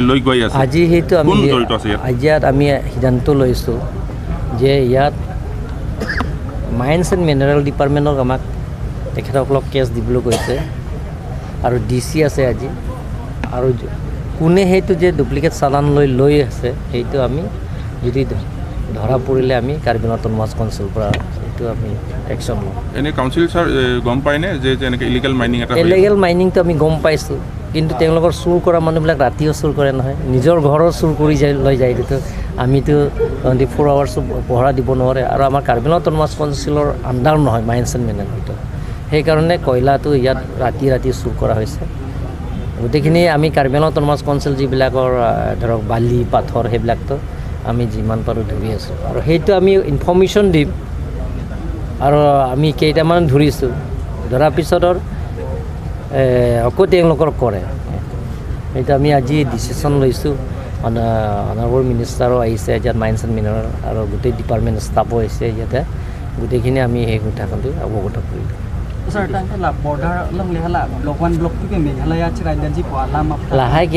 লৈ গৈ আছে আজি সেইটো আমি কোন জড়িত আছে ইয়াত? আজি ইয়াত আমি সিদ্ধান্ত লৈছোঁ যে ইয়াত মাইন্স এণ্ড মিনাৰেল ডিপাৰ্টমেণ্টক আমাক তেখেতসকলক কেছ দিবলৈ কৈছে আৰু DC আছে আজি আৰু কোনে সেইটো যে ডুপ্লিকেট চালান লৈ আছে সেইটো আমি যদি ধৰা পৰিলে আমি কাৰ্বি আংলং অট'নমাছ কাউন্সিলৰ পৰা সেইটো আমি একশ্যন ল'ম। এনে কাউন্সিল ছাৰ গম পায়নে যে এনেকৈ ইলিগেল মাইনিং এটা ইলিগেল মাইনিংটো আমি গম পাইছোঁ কিন্তু তেওঁলোকৰ চুৰ কৰা মানুহবিলাক ৰাতিও চুৰ কৰে নহয় নিজৰ ঘৰৰ চুৰ কৰি লৈ যায় এইটো আমিতো 24 আৱাৰ্ছ পহৰা দিব নোৱাৰে আৰু আমাৰ কাৰ্বি আংলং অট'নমাছ কাউন্সিলৰ আণ্ডাৰ নহয় মাইন্স এণ্ড মিনাৰেলটো সেইকাৰণে কয়লাটো ইয়াত ৰাতি চুৰ কৰা হৈছে গোটেইখিনি আমি কাৰ্বি আংলং অট'নমাছ কাউন্সিল যিবিলাকৰ ধৰক বালি পাথৰ সেইবিলাকতো আমি যিমান পাৰোঁ ধৰি আছোঁ আৰু সেইটো আমি ইনফৰ্মেশ্যন দিম আৰু আমি কেইটামান ধৰিছোঁ ধৰাৰ পিছত আকৌ তেওঁলোকৰ কৰে সেইটো আমি আজি ডিচিশ্যন লৈছোঁ অনাৰেবল মিনিষ্টাৰো আহিছে ইয়াত মাইন্স এণ্ড মিনাৰেল আৰু গোটেই ডিপাৰ্টমেণ্ট ষ্টাফো আহিছে ইয়াতে গোটেইখিনি আমি সেই কথাখনটো অৱগত কৰিলোঁ Sir, tangkap lah border lang lihala, block 1, block 2 ke Meghalaya cerai dan jipo alam apa? লাহেকৈ